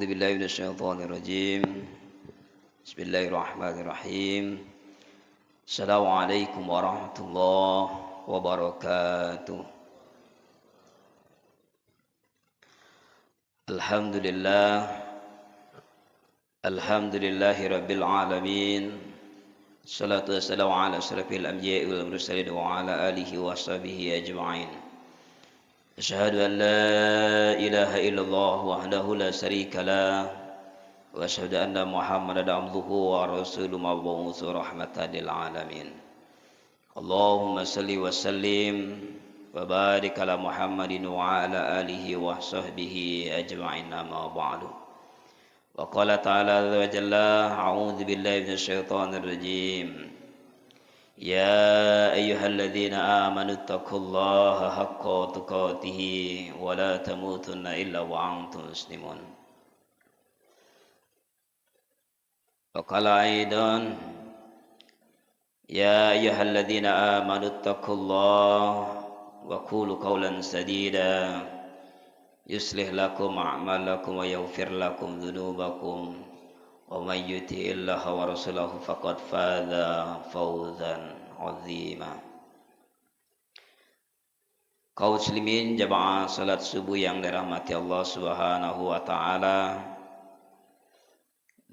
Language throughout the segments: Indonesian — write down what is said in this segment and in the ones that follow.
أعوذ بالله من الشيطان الرجيم. بسم الله الرحمن الرحيم. السلام عليكم ورحمة الله وبركاته. الحمد لله الحمد لله رب العالمين. الصلاة والسلام على أشرف الأنبياء والمرسلين وعلى آله وصحبه أجمعين. أشهد أن لا إله إلا الله وحده لا شريك له وأشهد أن محمدا عبده ورسوله مبعوث رحمة للعالمين. اللهم صل وسلم وبارك على محمد وعلى آله وصحبه أجمعين أما بعد. وقال تعالى عز وجل: أعوذ بالله من الشيطان الرجيم. يا أيها الذين آمنوا اتقوا الله حق تقاته ولا تموتن إلا وأنتم مسلمون. وقال أيضا: يا أيها الذين آمنوا اتقوا الله وقولوا قولا سديدا يصلح لكم أعمالكم ويغفر لكم ذنوبكم ومن يطع الله ورسوله فقد فاز فوزا عظيما. Kaum muslimin jamaah salat subuh yang dirahmati Allah Subhanahu wa taala.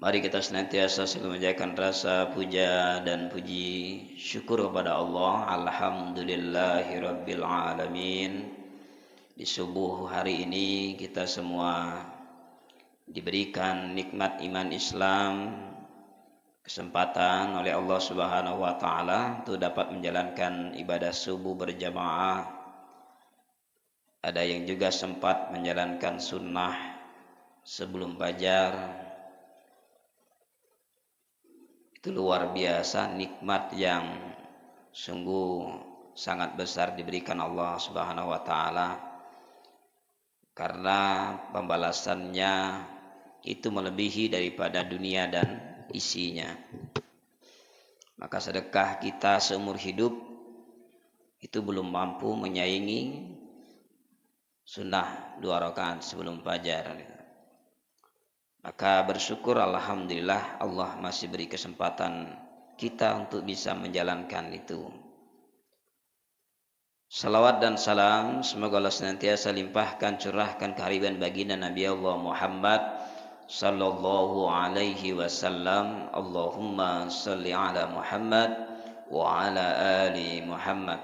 Mari kita senantiasa selalu menjaga rasa puja dan puji syukur kepada Allah. Alhamdulillahirabbil alamin. Di subuh hari ini kita semua diberikan nikmat iman Islam, kesempatan oleh Allah Subhanahu wa taala untuk dapat menjalankan ibadah subuh berjamaah. Ada yang juga sempat menjalankan sunnah sebelum fajar. Itu luar biasa nikmat yang sungguh sangat besar diberikan Allah Subhanahu wa taala, karena pembalasannya itu melebihi daripada dunia dan isinya. Maka sedekah kita seumur hidup itu belum mampu menyaingi sunnah 2 rakaat sebelum fajar. Maka bersyukur alhamdulillah Allah masih beri kesempatan kita untuk bisa menjalankan itu. Salawat dan salam semoga Allah senantiasa limpahkan curahkan kehadiran baginda Nabi Allah Muhammad sallallahu alaihi wasallam. Allahumma salli ala Muhammad wa ala ali Muhammad.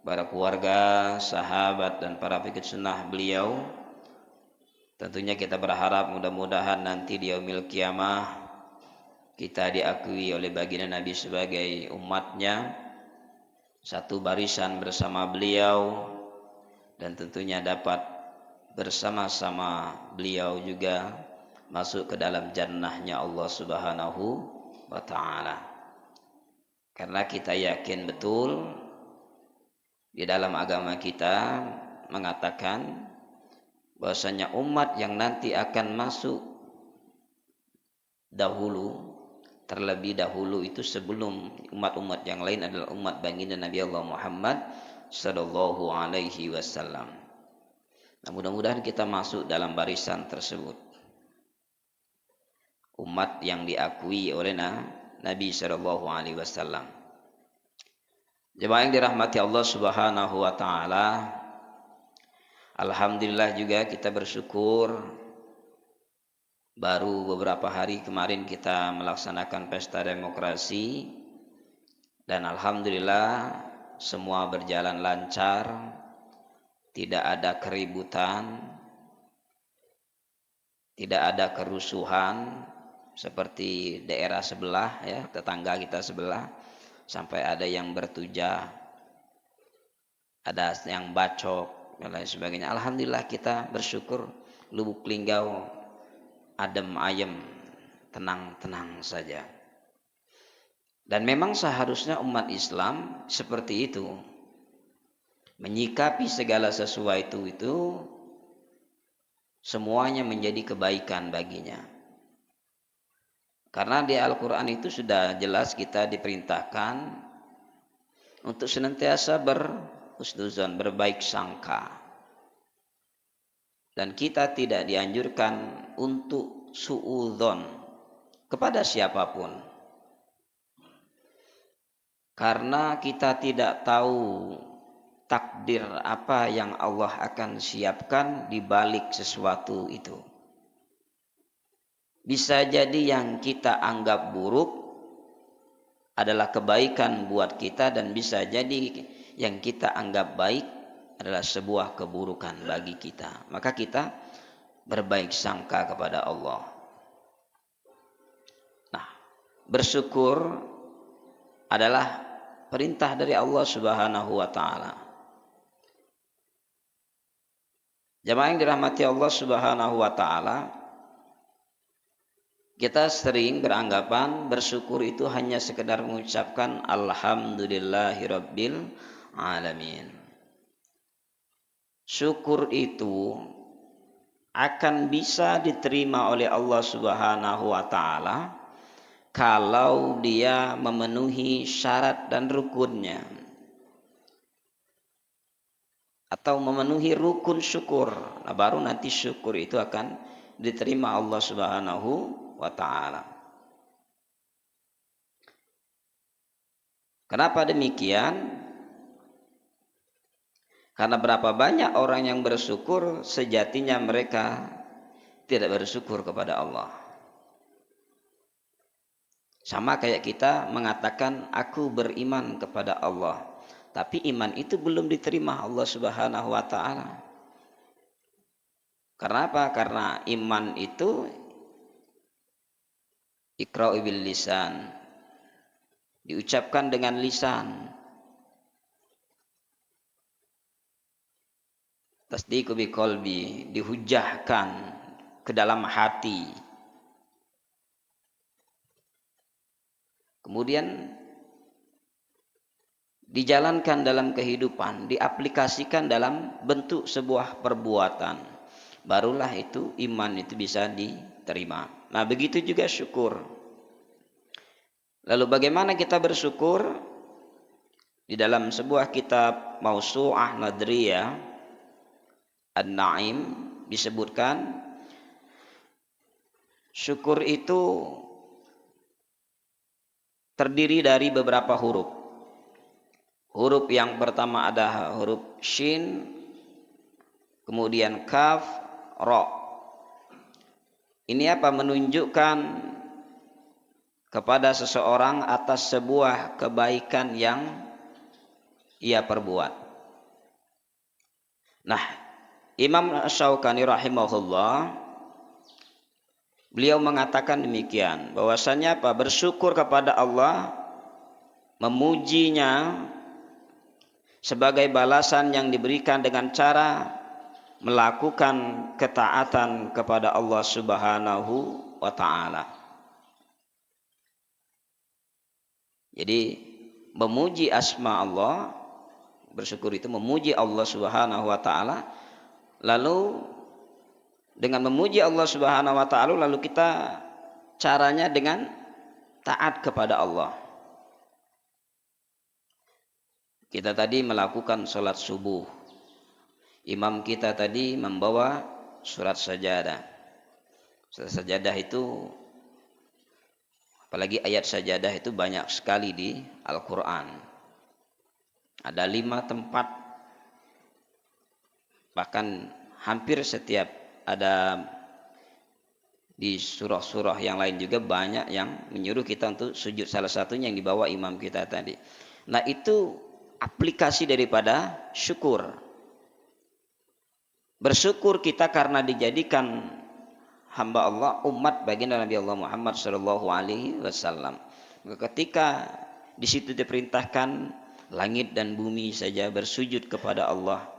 Para keluarga, sahabat dan para pengikut sunnah beliau, tentunya kita berharap mudah-mudahan nanti di yaumil kiamah kita diakui oleh baginda Nabi sebagai umatnya, satu barisan bersama beliau, dan tentunya dapat bersama-sama beliau juga masuk ke dalam jannahnya Allah Subhanahu wa ta'ala. Karena kita yakin betul di dalam agama kita mengatakan bahwasanya umat yang nanti akan masuk dahulu, terlebih dahulu itu sebelum umat-umat yang lain adalah umat baginda Nabi Allah Muhammad sallallahu alaihi wasallam. Nah, mudah-mudahan kita masuk dalam barisan tersebut. Umat yang diakui oleh Nabi sallallahu alaihi wasallam. Jemaah yang dirahmati Allah Subhanahu wa taala, alhamdulillah juga kita bersyukur. Baru beberapa hari kemarin kita melaksanakan pesta demokrasi dan alhamdulillah semua berjalan lancar, tidak ada keributan, tidak ada kerusuhan seperti daerah sebelah ya, tetangga kita sebelah, sampai ada yang bertujah, ada yang bacok dan lain sebagainya. Alhamdulillah kita bersyukur Lubuk Linggau adem ayem, tenang-tenang saja. Dan memang seharusnya umat Islam seperti itu, menyikapi segala sesuatu itu semuanya menjadi kebaikan baginya. Karena di Al-Quran itu sudah jelas kita diperintahkan untuk senantiasa berhusnuzon, berbaik sangka. Dan kita tidak dianjurkan untuk suudzon kepada siapapun. Karena kita tidak tahu takdir apa yang Allah akan siapkan di balik sesuatu itu. Bisa jadi yang kita anggap buruk adalah kebaikan buat kita, dan bisa jadi yang kita anggap baik adalah sebuah keburukan bagi kita. Maka kita berbaik sangka kepada Allah. Nah, bersyukur adalah perintah dari Allah Subhanahu wa taala. Jamaah yang dirahmati Allah Subhanahu wa taala, kita sering beranggapan bersyukur itu hanya sekedar mengucapkan alhamdulillahirabbil alamin. Syukur itu akan bisa diterima oleh Allah Subhanahu wa taala kalau dia memenuhi syarat dan rukunnya, atau memenuhi rukun syukur. Nah, baru nanti syukur itu akan diterima Allah Subhanahu wa taala. Kenapa demikian? Karena berapa banyak orang yang bersyukur sejatinya mereka tidak bersyukur kepada Allah. Sama kayak kita mengatakan aku beriman kepada Allah, tapi iman itu belum diterima Allah Subhanahu wa taala. Karena apa? Karena iman itu iqra'u bil lisan, diucapkan dengan lisan. Tasdiqu bi qalbi, dihujahkan ke dalam hati. Kemudian dijalankan dalam kehidupan, diaplikasikan dalam bentuk sebuah perbuatan. Barulah itu iman itu bisa diterima. Nah, begitu juga syukur. Lalu bagaimana kita bersyukur? Di dalam sebuah kitab Mausu'ah Nadriyah An-Na'im disebutkan syukur itu terdiri dari beberapa huruf. Huruf yang pertama ada huruf shin, kemudian kaf, ro. Ini apa? Menunjukkan kepada seseorang atas sebuah kebaikan yang ia perbuat. Nah, Imam Asy-Syaukani rahimahullah, beliau mengatakan demikian, bahwasanya apa? Bersyukur kepada Allah, memujinya sebagai balasan yang diberikan dengan cara melakukan ketaatan kepada Allah Subhanahu wa taala. Jadi memuji asma Allah, bersyukur itu memuji Allah Subhanahu wa taala. Lalu dengan memuji Allah Subhanahu wa taala, lalu kita caranya dengan taat kepada Allah. Kita tadi melakukan sholat subuh. Imam kita tadi membawa surat sajadah. Surat sajadah itu, apalagi ayat sajadah itu banyak sekali di Al-Quran. Ada 5 tempat, bahkan hampir setiap ada di surah-surah yang lain juga banyak yang menyuruh kita untuk sujud, salah satunya yang dibawa imam kita tadi. Nah, itu aplikasi daripada syukur. Bersyukur kita karena dijadikan hamba Allah, umat baginda Nabi Allah Muhammad SAW. Ketika di situ diperintahkan langit dan bumi saja bersujud kepada Allah,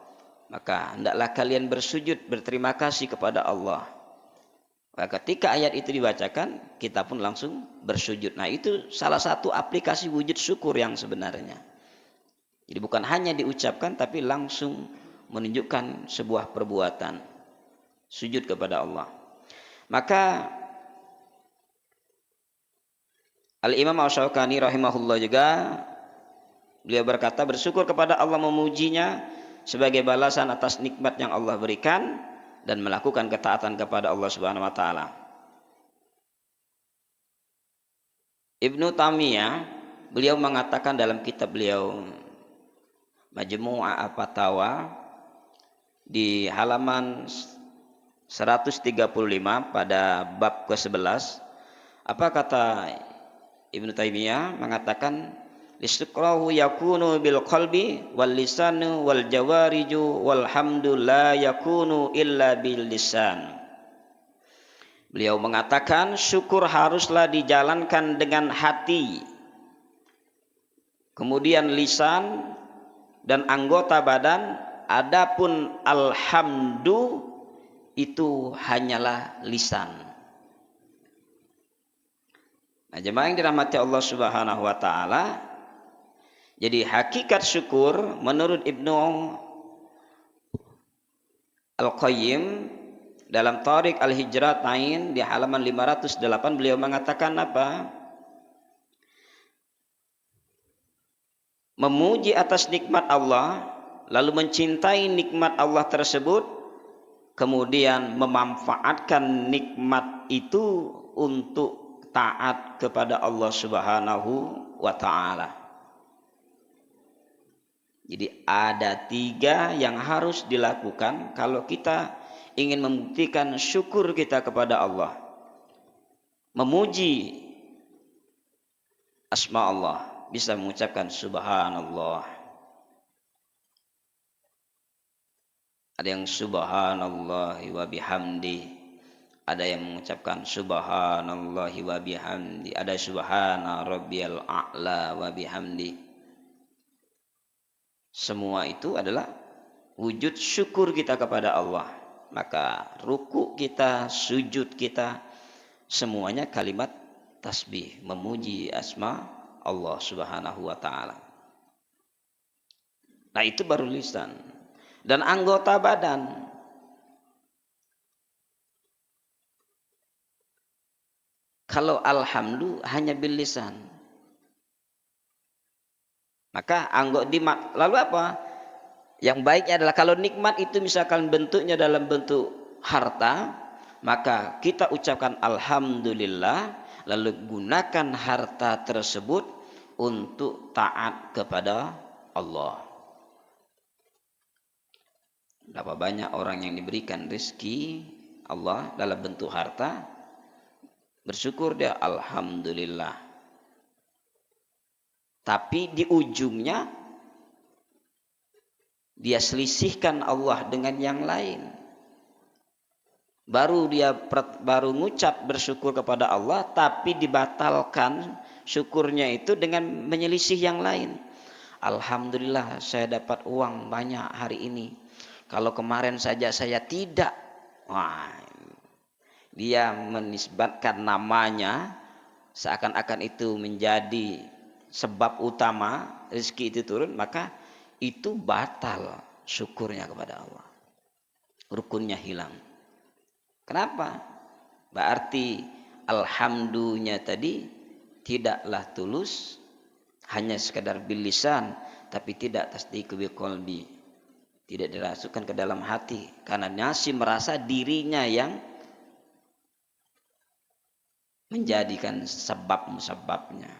maka hendaklah kalian bersujud berterima kasih kepada Allah. Maka ketika ayat itu dibacakan, kita pun langsung bersujud. Nah, itu salah satu aplikasi wujud syukur yang sebenarnya. Jadi bukan hanya diucapkan, tapi langsung menunjukkan sebuah perbuatan sujud kepada Allah. Maka Al-Imam Asy-Syaukani rahimahullah juga, beliau berkata, bersyukur kepada Allah, memujinya sebagai balasan atas nikmat yang Allah berikan dan melakukan ketaatan kepada Allah Subhanahu wa taala. Ibnu Taimiyah beliau mengatakan dalam kitab beliau Majmu'ah Al-Fatawa di halaman 135 pada bab ke-11, apa kata Ibnu Taimiyah? Mengatakan istiqrahu yakunu bil qalbi wal lisanu wal jawariju wal hamdu la yakunu illa bil lisan. Beliau mengatakan syukur haruslah dijalankan dengan hati, kemudian lisan dan anggota badan, adapun alhamdu itu hanyalah lisan. Nah, jemaah yang dirahmati Allah Subhanahu wa taala, jadi hakikat syukur menurut Ibnu Al-Qayyim dalam Thariq Al-Hijratain di halaman 508 beliau mengatakan apa? Memuji atas nikmat Allah, lalu mencintai nikmat Allah tersebut, kemudian memanfaatkan nikmat itu untuk taat kepada Allah Subhanahu wa ta'ala. Jadi ada 3 yang harus dilakukan kalau kita ingin membuktikan syukur kita kepada Allah. Memuji asma Allah, bisa mengucapkan subhanallah. Ada yang subhanallahi wa bihamdi, ada yang mengucapkan subhanallahi wa bihamdi, ada subhana rabbiyal a'la wa bihamdi. Semua itu adalah wujud syukur kita kepada Allah. Maka ruku kita, sujud kita, semuanya kalimat tasbih, memuji asma Allah Subhanahu wa ta'ala. Nah, itu baru lisan. Dan anggota badan, kalau alhamdulillah hanya bil lisan, maka lalu apa? Yang baiknya adalah kalau nikmat itu misalkan bentuknya dalam bentuk harta, maka kita ucapkan alhamdulillah, lalu gunakan harta tersebut untuk taat kepada Allah. Berapa banyak orang yang diberikan rezeki Allah dalam bentuk harta, bersyukur dia alhamdulillah. Tapi di ujungnya dia selisihkan Allah dengan yang lain. Baru ngucap bersyukur kepada Allah, tapi dibatalkan syukurnya itu dengan menyelisih yang lain. Alhamdulillah saya dapat uang banyak hari ini. Kalau kemarin saja saya tidak. Wah, dia menisbatkan namanya seakan-akan itu menjadi sebab utama rezeki itu turun, maka itu batal syukurnya kepada Allah. Rukunnya hilang. Kenapa? Berarti alhamdulillah tadi tidaklah tulus, hanya sekadar bil lisan, tapi tidak tasdiq bil qalbi, tidak dirasukkan ke dalam hati, karena masih merasa dirinya yang menjadikan sebab-sebabnya.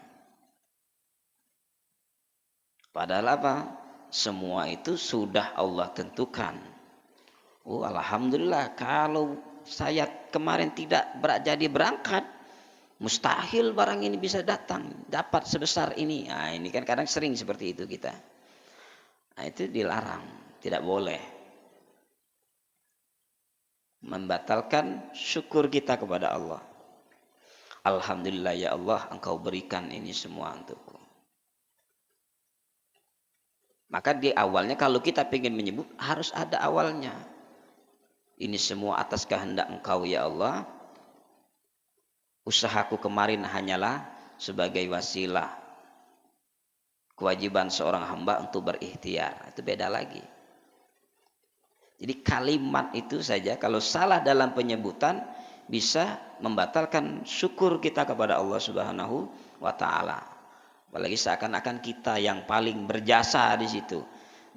Padahal apa? Semua itu sudah Allah tentukan. Oh, alhamdulillah, kalau saya kemarin tidak jadi berangkat, mustahil barang ini bisa dapat sebesar ini. Nah, ini kan kadang sering seperti itu kita. Nah, itu dilarang, tidak boleh. Membatalkan syukur kita kepada Allah. Alhamdulillah ya Allah, Engkau berikan ini semua untukku. Maka di awalnya kalau kita ingin menyebut, harus ada awalnya. Ini semua atas kehendak Engkau ya Allah. Usahaku kemarin hanyalah sebagai wasilah. Kewajiban seorang hamba untuk berikhtiar, itu beda lagi. Jadi kalimat itu saja kalau salah dalam penyebutan bisa membatalkan syukur kita kepada Allah Subhanahu wa ta'ala. Apalagi seakan-akan kita yang paling berjasa di situ.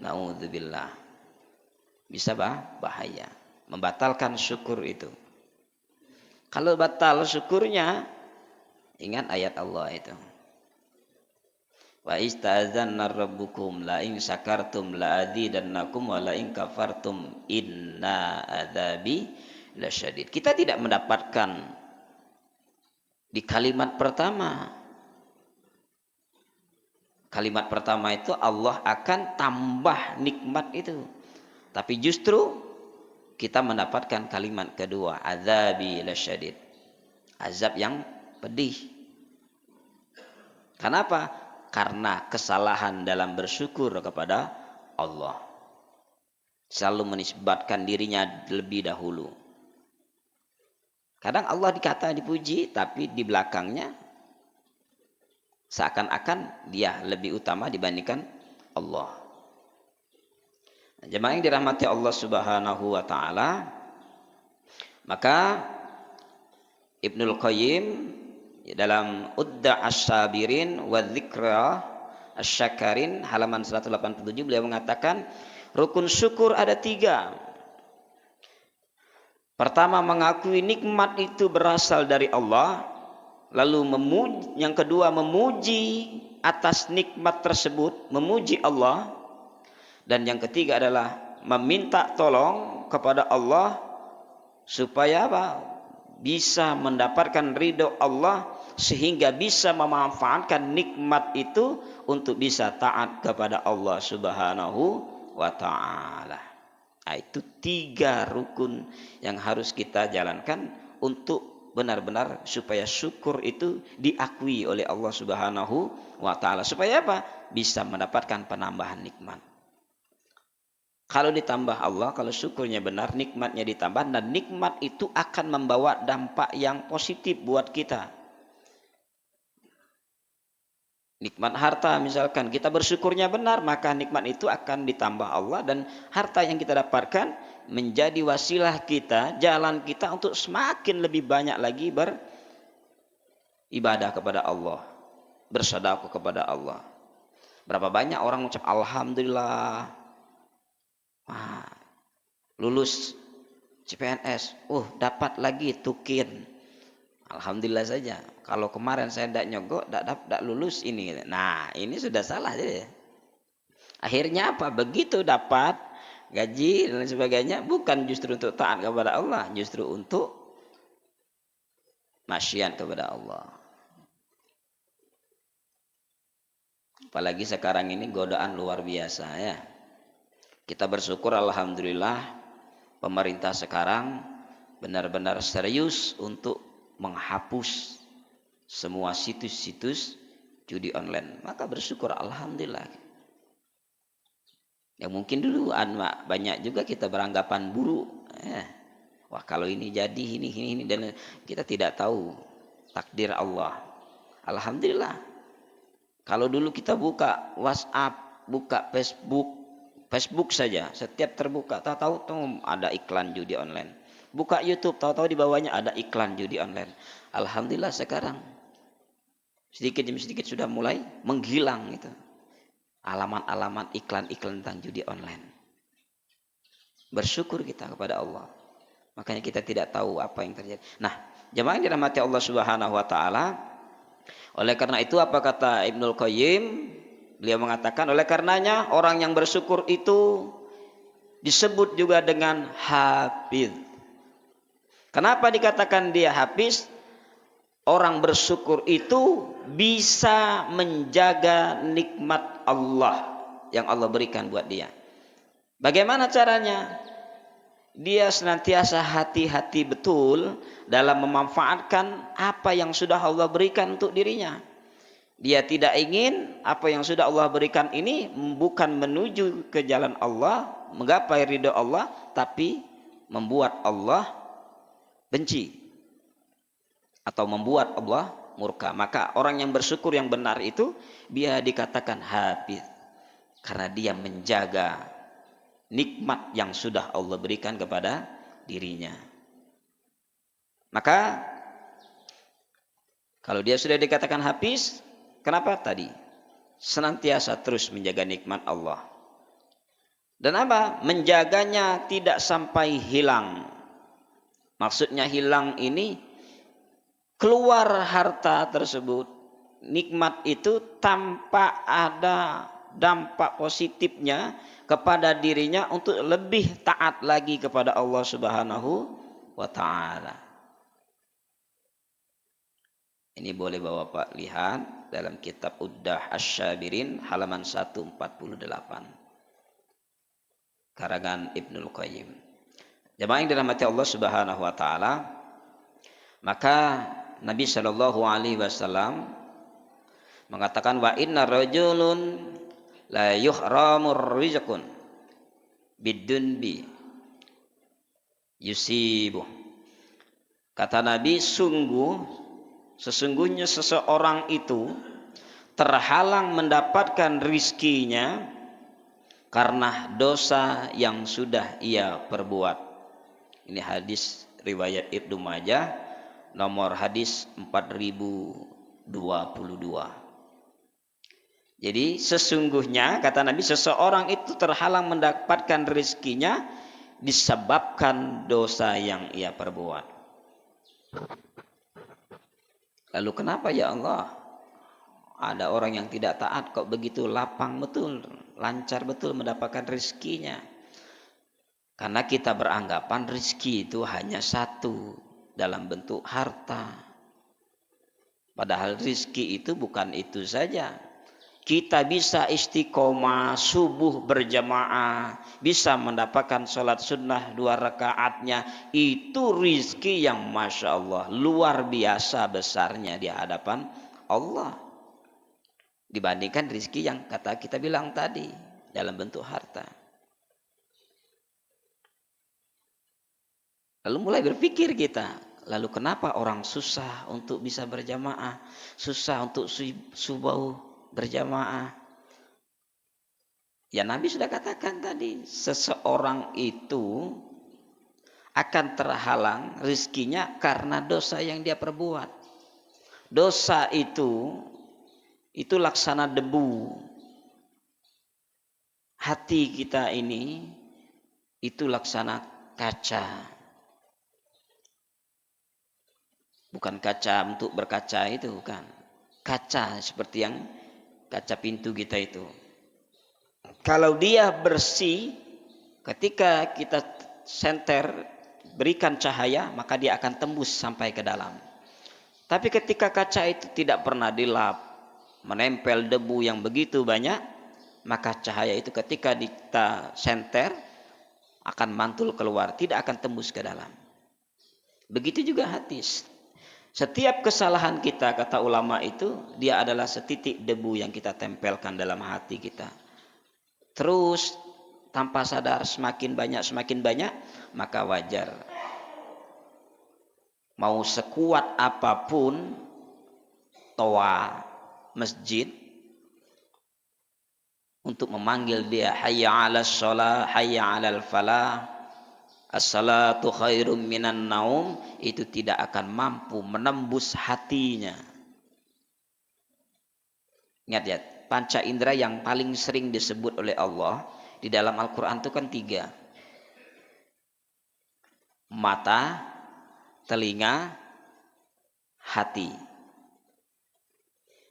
Naudzubillah. Bisa bahaya. Membatalkan syukur itu. Kalau batal syukurnya, Ingat ayat Allah itu. Wa istazanna rabbukum la in syakartum la azidannakum wa la in kafartum inna adzabi lasyadid. Kita tidak mendapatkan di kalimat pertama. Kalimat pertama itu Allah akan tambah nikmat itu. Tapi justru kita mendapatkan kalimat kedua, adzabi lasyadid. Azab yang pedih. Kenapa? Karena kesalahan dalam bersyukur kepada Allah. Selalu menisbatkan dirinya lebih dahulu. Kadang Allah dikata dipuji, tapi di belakangnya seakan-akan dia lebih utama dibandingkan Allah. Jemaah yang dirahmati Allah Subhanahu wa taala, maka Ibnul Qayyim dalam Udda Asy-Syabirin wa Dzikra Asy-Syakarin halaman 187 beliau mengatakan rukun syukur ada 3. Pertama, mengakui nikmat itu berasal dari Allah, lalu yang kedua memuji atas nikmat tersebut, memuji Allah, dan yang ketiga adalah meminta tolong kepada Allah supaya apa? Bisa mendapatkan ridho Allah sehingga bisa memanfaatkan nikmat itu untuk bisa taat kepada Allah Subhanahu wa taala. Nah, itu 3 rukun yang harus kita jalankan untuk benar-benar supaya syukur itu diakui oleh Allah Subhanahu wa taala. Supaya apa? Bisa mendapatkan penambahan nikmat. Kalau ditambah Allah, kalau syukurnya benar, nikmatnya ditambah, dan nikmat itu akan membawa dampak yang positif buat kita. Nikmat harta misalkan, kita bersyukurnya benar, maka nikmat itu akan ditambah Allah, dan harta yang kita dapatkan menjadi wasilah kita, jalan kita untuk semakin lebih banyak lagi beribadah kepada Allah, bersedekah kepada Allah. Berapa banyak orang mengucap Alhamdulillah, wah, lulus CPNS, dapat lagi tukin, alhamdulillah saja. Kalau kemarin saya tidak nyogok, tidak lulus ini. Nah, ini sudah salah jadi. Akhirnya apa? Begitu dapat gaji dan sebagainya, bukan justru untuk taat kepada Allah, justru untuk maksiat kepada Allah. Apalagi sekarang ini godaan luar biasa ya. Kita bersyukur alhamdulillah pemerintah sekarang benar-benar serius untuk menghapus semua situs-situs judi online. Maka bersyukur alhamdulillah. Yang mungkin dulu banyak juga kita beranggapan buruk. Wah, kalau ini jadi ini dan kita tidak tahu takdir Allah. Alhamdulillah. Kalau dulu kita buka WhatsApp, buka Facebook saja, setiap terbuka tahu-tahu ada iklan judi online. Buka YouTube, tahu-tahu di bawahnya ada iklan judi online. Alhamdulillah sekarang sedikit demi sedikit sudah mulai menghilang itu alamat-alamat iklan-iklan tentang judi online. Bersyukur kita kepada Allah. Makanya kita tidak tahu apa yang terjadi. Nah, jemaah yang dirahmati Allah Subhanahu wa taala, oleh karena itu apa kata Ibnul Qayyim? Beliau mengatakan, oleh karenanya orang yang bersyukur itu disebut juga dengan hafiz. Kenapa dikatakan dia hafiz? Orang bersyukur itu bisa menjaga nikmat Allah yang Allah berikan buat dia. Bagaimana caranya? Dia senantiasa hati-hati betul dalam memanfaatkan apa yang sudah Allah berikan untuk dirinya. Dia tidak ingin apa yang sudah Allah berikan ini bukan menuju ke jalan Allah, menggapai ridha Allah, tapi membuat Allah benci atau membuat Allah murka. Maka orang yang bersyukur yang benar itu dia dikatakan hafiz karena dia menjaga nikmat yang sudah Allah berikan kepada dirinya. Maka kalau dia sudah dikatakan hafiz, kenapa tadi? Senantiasa terus menjaga nikmat Allah. Dan apa? Menjaganya tidak sampai hilang. Maksudnya hilang ini keluar harta tersebut, nikmat itu tanpa ada dampak positifnya kepada dirinya untuk lebih taat lagi kepada Allah Subhanahu wa taala. Ini boleh Bapak lihat dalam kitab Uddah Asy-Syabirin halaman 148. Karangan Ibnul Qayyim. Jamaah yang dirahmati Allah Subhanahu wa taala, maka Nabi Shallallahu alaihi wasallam mengatakan wa inna rajulun la yuhramur rizqun bidunbi yusibuh. Kata Nabi, sesungguhnya seseorang itu terhalang mendapatkan rizkinya karena dosa yang sudah ia perbuat. Ini hadis riwayat Ibnu Majah nomor hadis 4022. Jadi sesungguhnya kata Nabi, seseorang itu terhalang mendapatkan rezekinya disebabkan dosa yang ia perbuat. Lalu kenapa ya Allah ada orang yang tidak taat kok begitu lapang betul, lancar betul mendapatkan rezekinya? Karena kita beranggapan rezeki itu hanya satu, dalam bentuk harta. Padahal rezeki itu bukan itu saja. Kita bisa istiqomah subuh berjamaah, bisa mendapatkan sholat sunnah 2 rakaatnya, itu rizki yang masya Allah luar biasa besarnya di hadapan Allah, dibandingkan rizki yang kata kita bilang tadi dalam bentuk harta. Lalu mulai berpikir kita, lalu kenapa orang susah untuk bisa berjamaah, susah untuk subuh berjamaah? Ya Nabi sudah katakan tadi, seseorang itu akan terhalang rizkinya karena dosa yang dia perbuat. Dosa itu laksana debu. Hati kita ini itu laksana kaca. Bukan kaca untuk berkaca itu, bukan. Kaca seperti yang kaca pintu kita itu. Kalau dia bersih, ketika kita senter berikan cahaya, maka dia akan tembus sampai ke dalam. Tapi ketika kaca itu tidak pernah dilap, menempel debu yang begitu banyak, maka cahaya itu ketika kita senter akan mantul keluar, tidak akan tembus ke dalam. Begitu juga hati. Setiap kesalahan kita, kata ulama itu, dia adalah setitik debu yang kita tempelkan dalam hati kita. Terus tanpa sadar semakin banyak, maka wajar. Mau sekuat apapun toa masjid untuk memanggil dia hayya 'alas shalah, hayya 'alal falah, as-salatu khairum minan naum, itu tidak akan mampu menembus hatinya. Ingat ya, panca indera yang paling sering disebut oleh Allah di dalam Al-Quran itu kan 3. Mata, telinga, hati.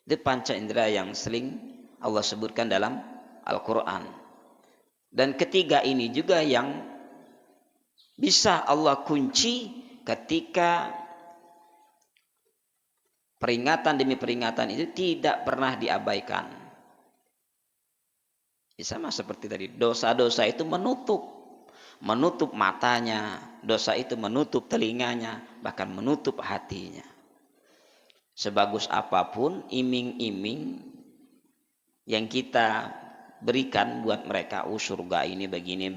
Itu panca indera yang sering Allah sebutkan dalam Al-Quran. Dan ketiga ini juga yang bisa Allah kunci ketika peringatan demi peringatan itu tidak pernah diabaikan. Sama seperti tadi, dosa-dosa itu menutup matanya, dosa itu menutup telinganya, bahkan menutup hatinya. Sebagus apapun iming-iming yang kita berikan buat mereka, surga ini begini,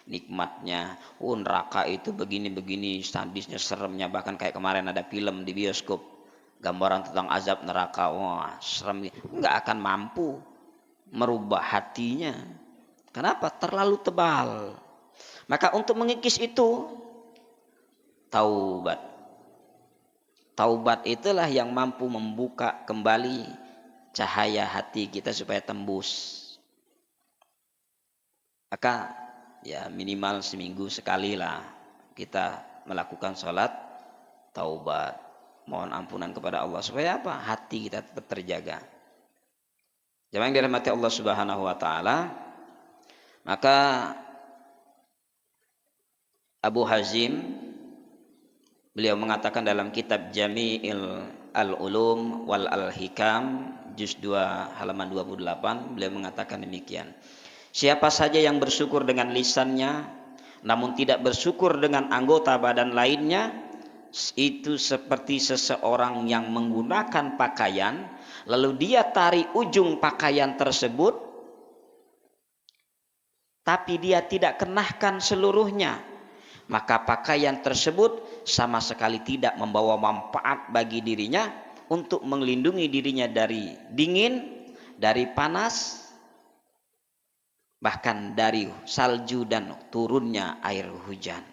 nikmatnya, neraka itu begini, sadisnya, seremnya, bahkan kayak kemarin ada film di bioskop gambaran tentang azab neraka, wah serem, nggak akan mampu merubah hatinya. Kenapa? Terlalu tebal. Maka untuk mengikis itu taubat itulah yang mampu membuka kembali cahaya hati kita supaya tembus. Maka ya minimal seminggu sekali lah kita melakukan sholat taubat, mohon ampunan kepada Allah supaya apa? Hati kita tetap terjaga. Jemaah yang dirahmati Allah Subhanahu wa taala, maka Abu Hazim beliau mengatakan dalam kitab Jami'il Al-Ulum wal Al-Hikam juz 2 halaman 28, beliau mengatakan demikian. Siapa saja yang bersyukur dengan lisannya namun tidak bersyukur dengan anggota badan lainnya, itu seperti seseorang yang menggunakan pakaian lalu dia tarik ujung pakaian tersebut tapi dia tidak kenakan seluruhnya, maka pakaian tersebut sama sekali tidak membawa manfaat bagi dirinya untuk melindungi dirinya dari dingin, dari panas, bahkan dari salju dan turunnya air hujan.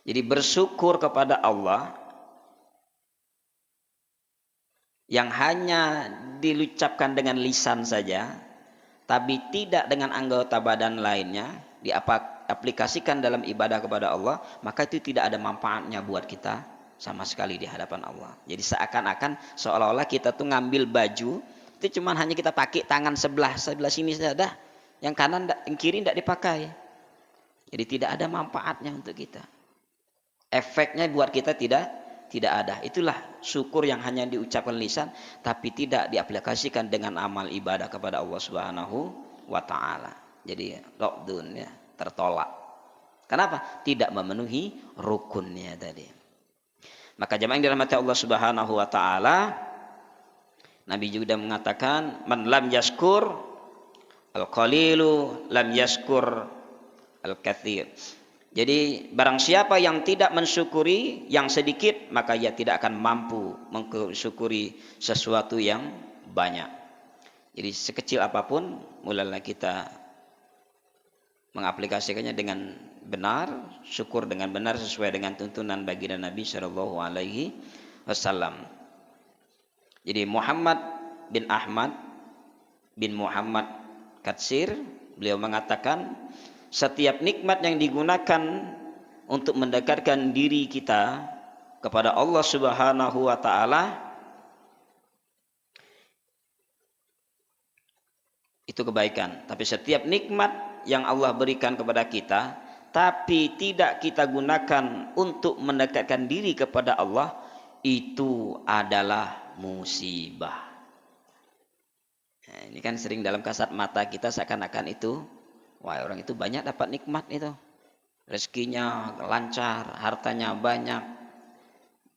Jadi bersyukur kepada Allah yang hanya diucapkan dengan lisan saja, tapi tidak dengan anggota badan lainnya, diaplikasikan dalam ibadah kepada Allah, maka itu tidak ada manfaatnya buat kita sama sekali di hadapan Allah. Jadi seakan-akan seolah-olah kita tuh ngambil baju, itu cuma hanya kita pakai tangan sebelah sini saja, yang kanan, yang kiri tidak dipakai. Jadi tidak ada manfaatnya untuk kita. Efeknya buat kita tidak ada. Itulah syukur yang hanya diucapkan lisan tapi tidak diaplikasikan dengan amal ibadah kepada Allah Subhanahu wa taala. Jadi rokdun, ya, tertolak. Kenapa? Tidak memenuhi rukunnya tadi. Maka jemaah yang dirahmati Allah Subhanahu wa taala, Nabi juga mengatakan, man lam yaskur al-qalilu lam yaskur al-katsir. Jadi barang siapa yang tidak mensyukuri yang sedikit, maka ia tidak akan mampu mensyukuri sesuatu yang banyak. Jadi sekecil apapun, mulailah kita mengaplikasikannya dengan benar, syukur dengan benar sesuai dengan tuntunan baginda Nabi Shallallahu Alaihi Wasallam. Jadi Muhammad bin Ahmad bin Muhammad Katsir, beliau mengatakan, setiap nikmat yang digunakan untuk mendekatkan diri kita kepada Allah Subhanahu wa taala itu kebaikan. Tapi setiap nikmat yang Allah berikan kepada kita tapi tidak kita gunakan untuk mendekatkan diri kepada Allah, itu adalah musibah. Nah, ini kan sering dalam kasat mata kita seakan-akan itu, wah, orang itu banyak dapat nikmat itu, rezekinya lancar, hartanya banyak.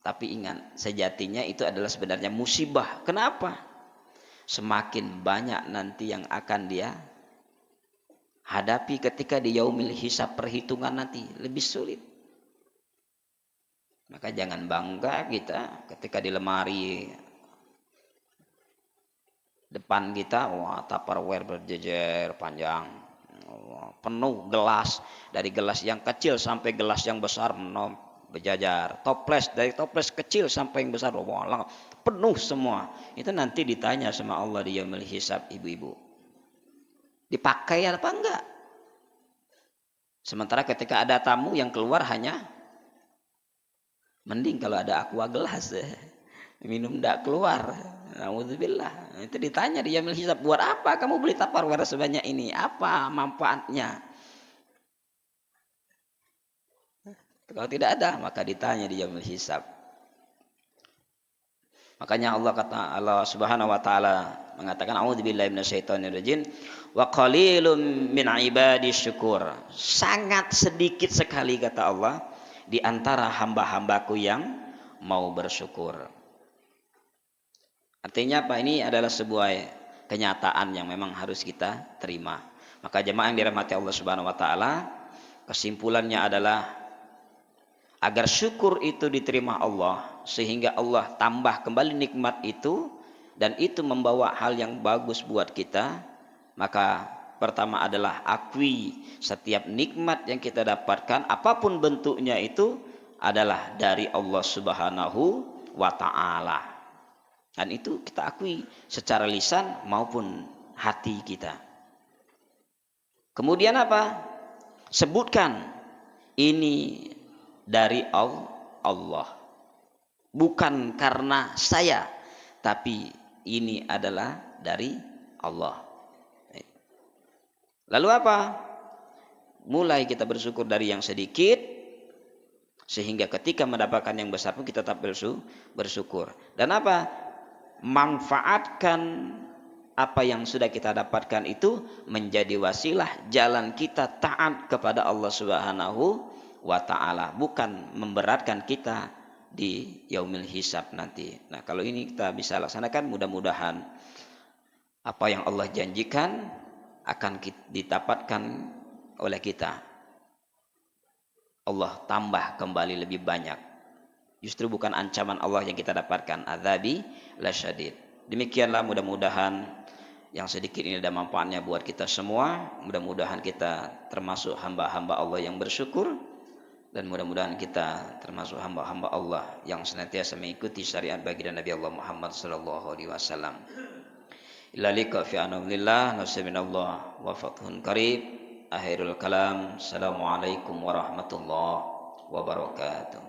Tapi ingat, sejatinya itu adalah sebenarnya musibah. Kenapa? Semakin banyak nanti yang akan dia hadapi ketika di yaumil hisab, perhitungan nanti lebih sulit. Maka jangan bangga kita ketika di lemari depan kita, wah, Tupperware berjejer panjang, penuh gelas, dari gelas yang kecil sampai gelas yang besar berjajar, toples, dari toples kecil sampai yang besar, wah, penuh semua. Itu nanti ditanya sama Allah di yaumil hisab, ibu-ibu, dipakai apa enggak? Sementara ketika ada tamu yang keluar hanya, mending kalau ada aqua gelas, minum enggak keluar. Alhamdulillah. Itu ditanya di yaumil hisab, buat apa kamu beli Tupperware sebanyak ini? Apa manfaatnya? Kalau tidak ada, maka ditanya di yaumil hisab. Makanya Allah Subhanahu wa taala mengatakan, a'udzubillahi minasyaitonirrajim, wa qalilum min ibadi syukur. Sangat sedikit sekali, kata Allah, di antara hamba-hambaku yang mau bersyukur. Artinya apa? Ini adalah sebuah kenyataan yang memang harus kita terima. Maka jemaah yang dirahmati Allah Subhanahu wa taala, kesimpulannya adalah agar syukur itu diterima Allah, sehingga Allah tambah kembali nikmat itu, dan itu membawa hal yang bagus buat kita, maka pertama adalah akui setiap nikmat yang kita dapatkan, apapun bentuknya, itu adalah dari Allah Subhanahu wa ta'ala. Dan itu kita akui secara lisan maupun hati kita. Kemudian apa? Sebutkan ini dari Allah. Bukan karena saya, tapi ini adalah dari Allah. Lalu apa? Mulai kita bersyukur dari yang sedikit, sehingga ketika mendapatkan yang besar pun kita tetap bersyukur. Dan apa? Manfaatkan apa yang sudah kita dapatkan itu menjadi wasilah jalan kita taat kepada Allah Subhanahu wa taala, bukan memberatkan kita di yaumil hisab nanti. Nah, kalau ini kita bisa laksanakan, mudah-mudahan apa yang Allah janjikan akan didapatkan oleh kita. Allah tambah kembali lebih banyak. Justru bukan ancaman Allah yang kita dapatkan, adzabi lasyadid. Demikianlah, mudah-mudahan yang sedikit ini ada manfaatnya buat kita semua. Mudah-mudahan kita termasuk hamba-hamba Allah yang bersyukur, dan mudah-mudahan kita termasuk hamba-hamba Allah yang senantiasa mengikuti syariat baginda Nabi Allah Muhammad sallallahu alaihi wasallam. Illa liqa fi anamillah nasiminallah wa fathun qarib. Akhirul kalam. Assalamualaikum warahmatullahi wabarakatuh.